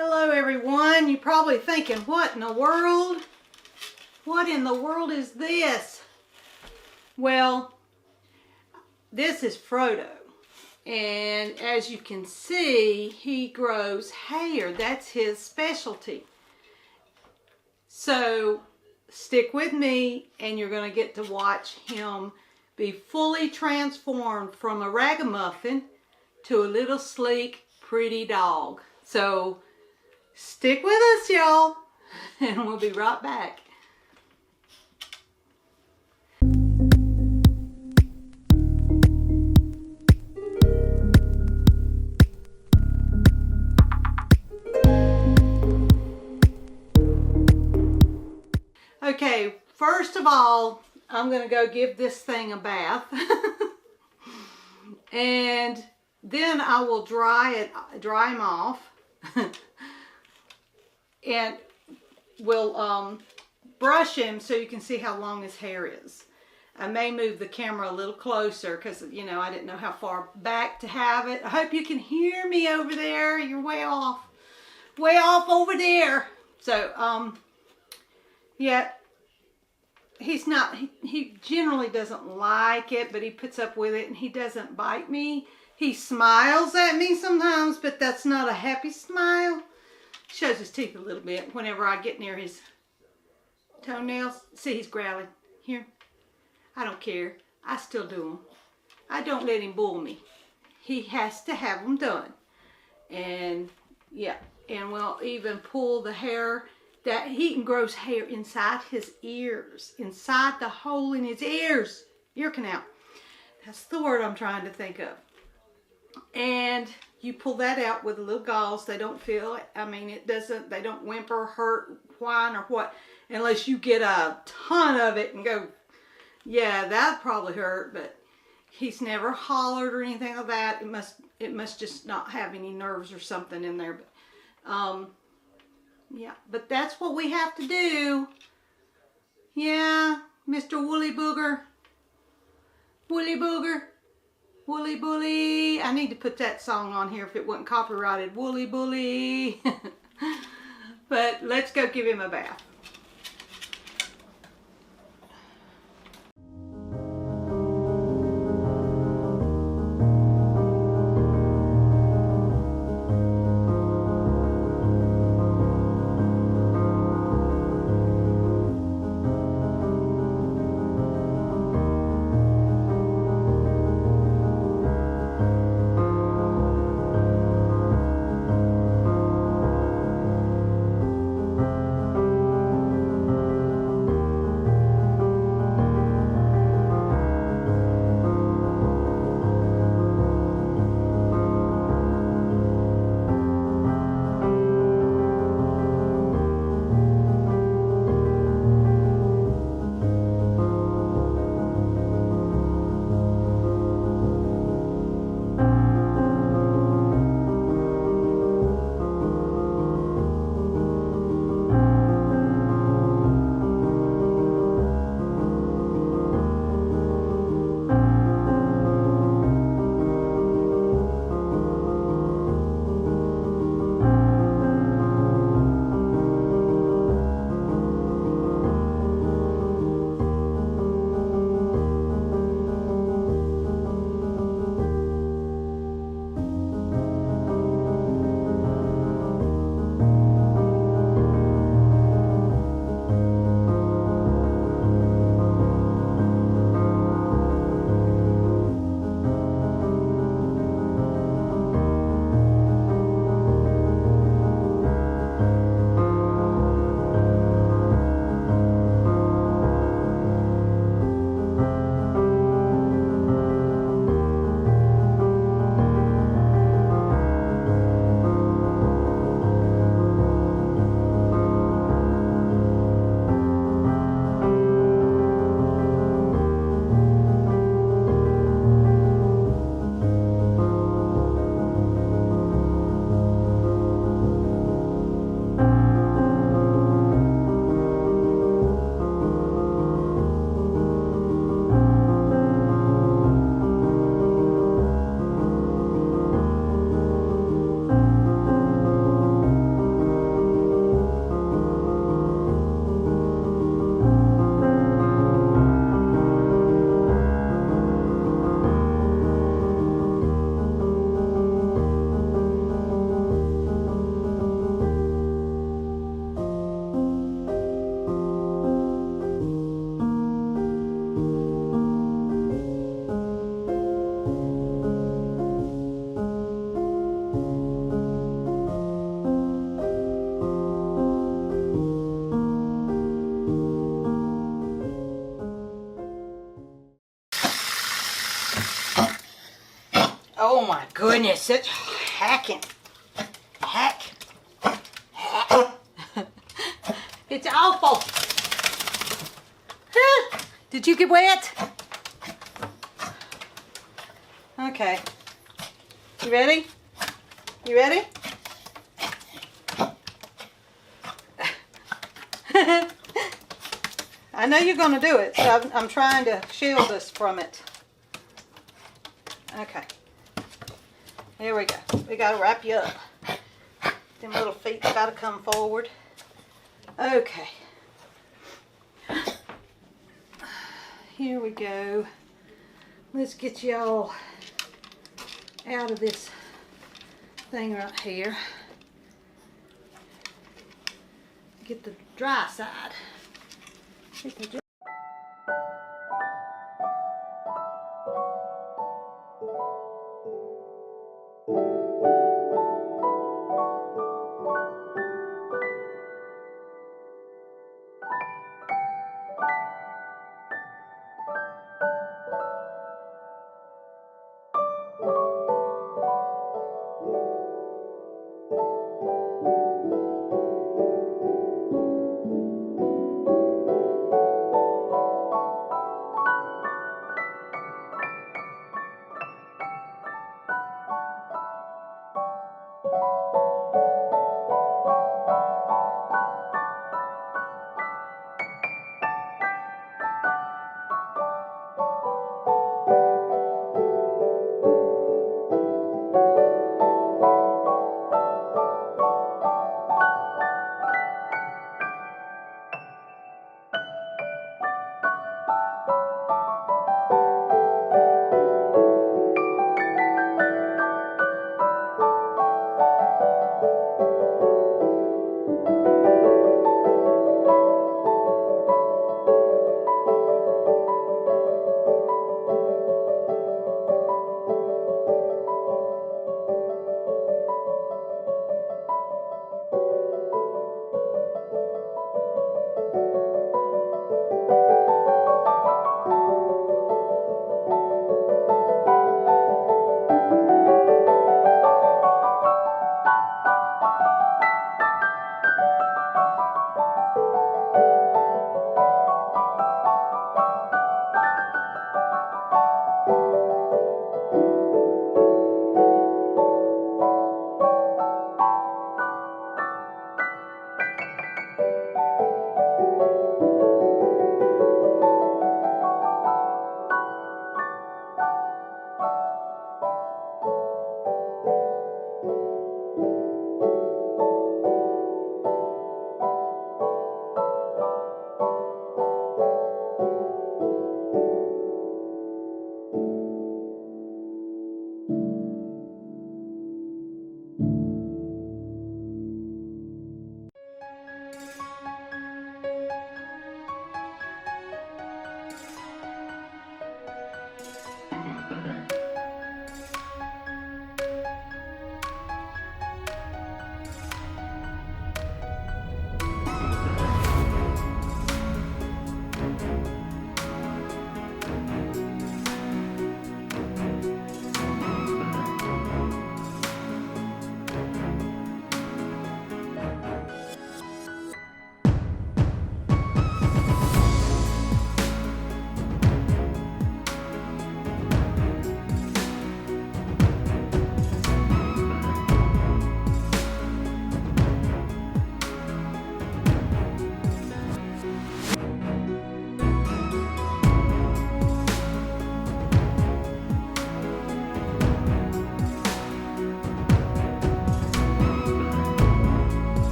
Hello everyone. You're probably thinking, what in the world? What in the world is this? Well, this is Frodo. And as you can see, he grows hair. That's his specialty. So stick with me and you're going to get to watch him be fully transformed from a ragamuffin to a little sleek, pretty dog. So stick with us, y'all, and we'll be right back. Okay, first of all, I'm going to go give this thing a bath. And then I will dry him off. And we'll brush him so you can see how long his hair is. I may move the camera a little closer because, you know, I didn't know how far back to have it. I hope you can hear me over there. You're way off over there. So, yeah, he generally doesn't like it, but he puts up with it and he doesn't bite me. He smiles at me sometimes, but that's not a happy smile. Shows his teeth a little bit whenever I get near his toenails. See, he's growling. Here. I don't care. I still do them. I don't let him bull me. He has to have them done. And, yeah. And we'll even pull the hair. That he even grows hair inside his ears. Inside the hole in his ears. Ear canal. That's the word I'm trying to think of. And you pull that out with the little gauze. They don't feel it. I mean, they don't whimper, hurt, whine, or what. Unless you get a ton of it and go, yeah, that'd probably hurt. But he's never hollered or anything like that. It must just not have any nerves or something in there. But, yeah, but that's what we have to do. Yeah, Mr. Woolly Booger. Woolly Booger. Woolly Bully. I need to put that song on here if it wasn't copyrighted. Woolly Bully. But let's go give him a bath. goodness, such hacking. Hack. It's awful. Did you get wet? Okay. You ready? You ready? I know you're going to do it, so I'm trying to shield us from it. Okay. Here we go. We got to wrap you up. Them little feet got to come forward. Okay. Here we go. Let's get y'all out of this thing right here. Get the dry side. Get the dry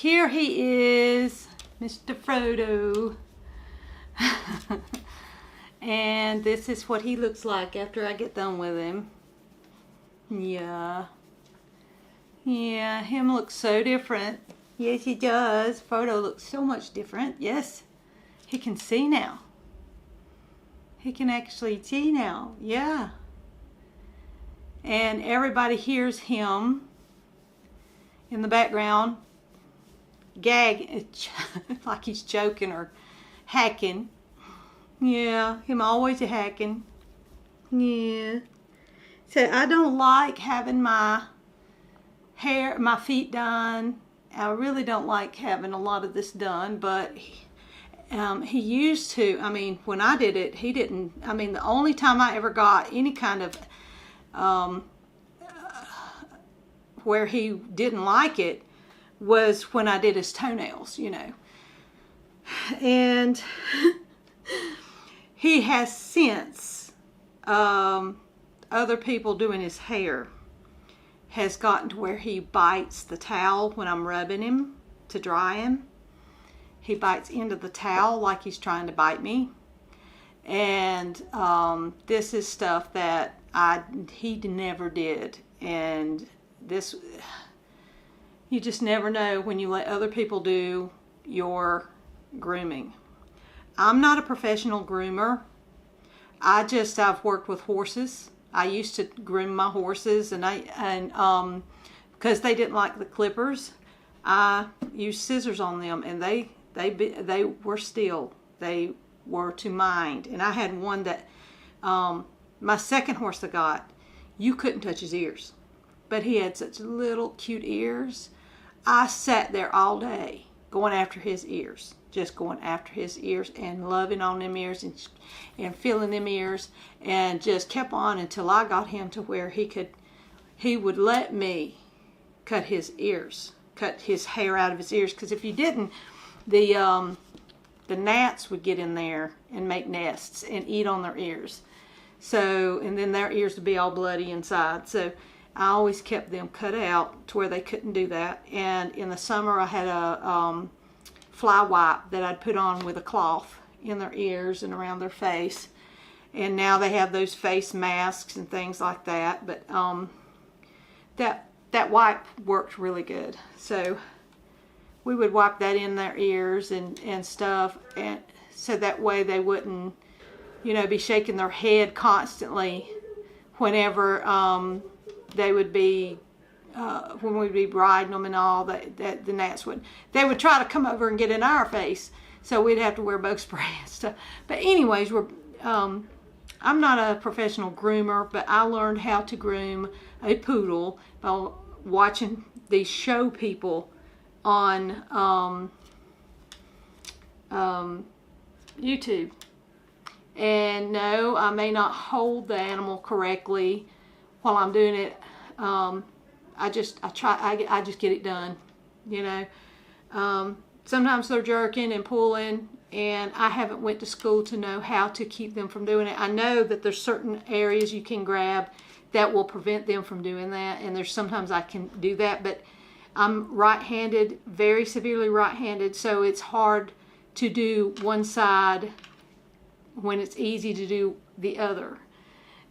here he is, Mr. Frodo. And this is what he looks like after I get done with him. Yeah. Yeah, him looks so different. Yes, he does. Frodo looks so much different. Yes, he can see now. He can actually see now. Yeah. And everybody hears him in the background gag like he's joking or hacking. Yeah, him always hacking. Yeah. So I don't like having my hair, my feet done. I really don't like having a lot of this done, but he used to. I mean, when I did it, he didn't. I mean, the only time I ever got any kind of where he didn't like it was when I did his toenails, you know. And he has since other people doing his hair has gotten to where he bites the towel when I'm rubbing him to dry him. He bites into the towel like he's trying to bite me. And this is stuff that he never did. And this, you just never know when you let other people do your grooming. I'm not a professional groomer. I've worked with horses. I used to groom my horses, and because they didn't like the clippers, I used scissors on them, and they were still, they were to mind. And I had one that my second horse I got, you couldn't touch his ears, but he had such little cute ears. I sat there all day going after his ears, just going after his ears and loving on them ears and feeling them ears, and just kept on until I got him to where he would let me cut his ears, cut his hair out of his ears, because if you didn't, the gnats would get in there and make nests and eat on their ears. So, and then their ears would be all bloody inside. So I always kept them cut out to where they couldn't do that. And in the summer I had a fly wipe that I'd put on with a cloth in their ears and around their face. And now they have those face masks and things like that. But that wipe worked really good. So we would wipe that in their ears and stuff, and so that way they wouldn't, you know, be shaking their head constantly whenever they would be when we'd be riding them and all that the gnats would try to come over and get in our face, so we'd have to wear bug spray and stuff. But anyways, I'm not a professional groomer, but I learned how to groom a poodle by watching these show people on YouTube. And no, I may not hold the animal correctly while I'm doing it. I just get it done, you know. Sometimes they're jerking and pulling, and I haven't went to school to know how to keep them from doing it. I know that there's certain areas you can grab that will prevent them from doing that, and there's sometimes I can do that, but I'm right-handed, very severely right-handed, so it's hard to do one side when it's easy to do the other.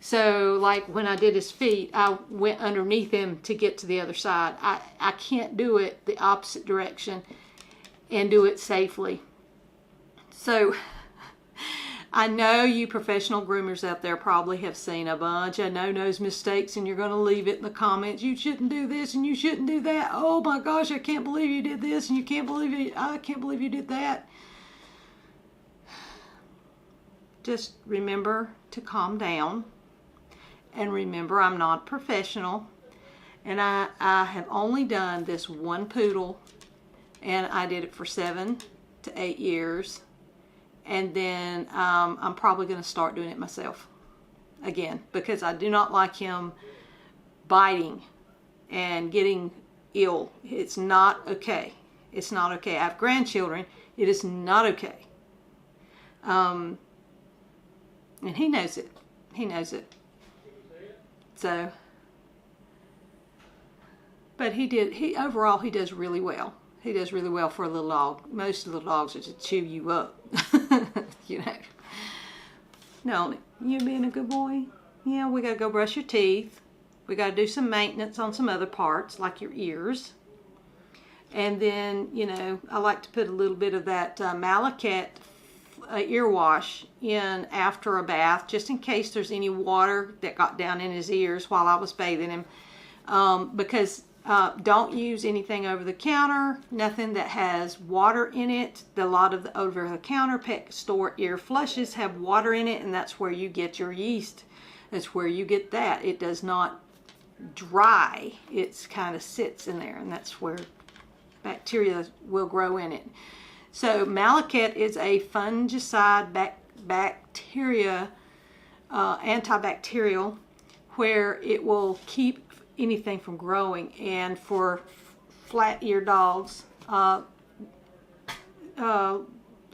So like when I did his feet, I went underneath him to get to the other side. I can't do it the opposite direction and do it safely. So I know you professional groomers out there probably have seen a bunch of no-nos mistakes, and you're going to leave it in the comments. You shouldn't do this and you shouldn't do that. Oh my gosh, I can't believe you did this, and I can't believe you did that. Just remember to calm down, and remember I'm not professional, and I have only done this one poodle, and I did it for 7 to 8 years. And then I'm probably going to start doing it myself again, because I do not like him biting and getting ill. It's not okay. It's not okay. I have grandchildren. It is not okay. And he knows it. He knows it. So, but overall he does really well. He does really well for a little dog. Most little dogs are to chew you up. You know. No, you being a good boy? Yeah, we got to go brush your teeth. We got to do some maintenance on some other parts, like your ears. And then, you know, I like to put a little bit of that Malacat ear wash in after a bath, just in case there's any water that got down in his ears while I was bathing him. Because don't use anything over the counter, nothing that has water in it. A lot of the over the counter pet store ear flushes have water in it, and that's where you get your yeast. That's where you get that. It does not dry. It kind of sits in there, and that's where bacteria will grow in it. So Malacat is a fungicide antibacterial, where it will keep anything from growing. And for flat-eared dogs,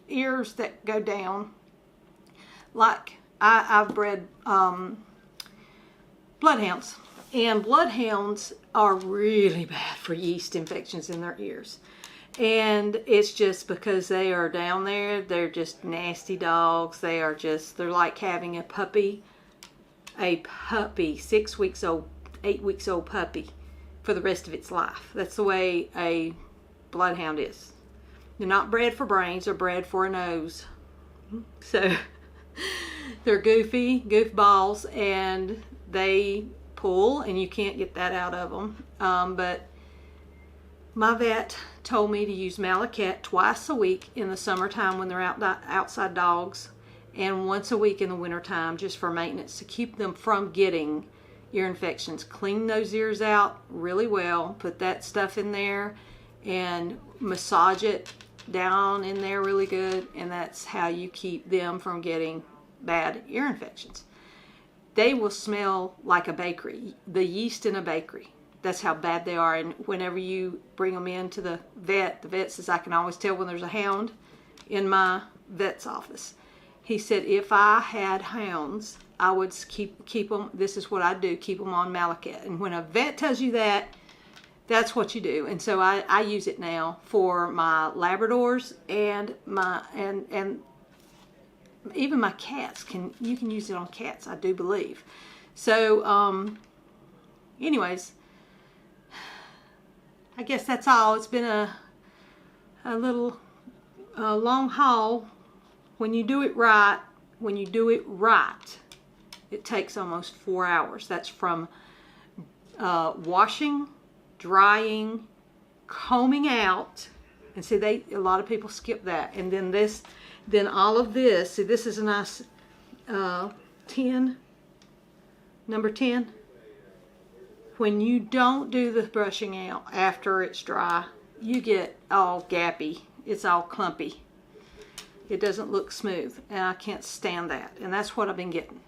ears that go down, like I've bred bloodhounds, and bloodhounds are really bad for yeast infections in their ears. And it's just because they are down there, they're just nasty dogs. They're like having a puppy, 6 weeks old, 8 weeks old puppy for the rest of its life. That's the way a bloodhound is. They're not bred for brains, they're bred for a nose. So they're goofballs, and they pull, and you can't get that out of them. But my vet told me to use Malacat twice a week in the summertime when they're outside dogs, and once a week in the wintertime, just for maintenance, to keep them from getting ear infections. Clean those ears out really well, put that stuff in there and massage it down in there really good, and that's how you keep them from getting bad ear infections. They will smell like a bakery, the yeast in a bakery. That's how bad they are. And whenever you bring them into the vet says, I can always tell when there's a hound in my vet's office. He said, if I had hounds, I would keep them, this is what I do, keep them on Malacat. And when a vet tells you that, that's what you do. And so I use it now for my Labradors and even my cats. You can use it on cats, I do believe. So anyways, I guess that's all. It's been a little long haul. When you do it right, it takes almost 4 hours. That's from washing, drying, combing out, and see, a lot of people skip that. And then all of this. See, this is a nice 10, number 10. When you don't do the brushing out after it's dry, you get all gappy. It's all clumpy. It doesn't look smooth, and I can't stand that. And that's what I've been getting.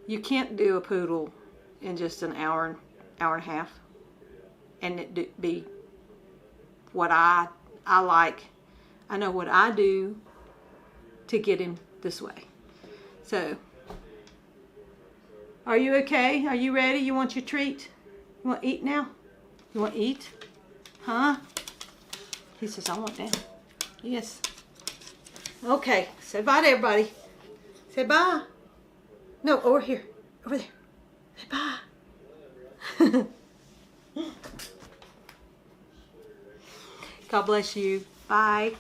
You can't do a poodle in just an hour and a half, and it be what I like. I know what I do to get him this way. So, are you okay? Are you ready? You want your treat? You want to eat now? You want to eat? Huh? He says, I want that. Yes. Okay. Say bye to everybody. Say bye. No, over here. Over there. Say bye. God bless you. Bye.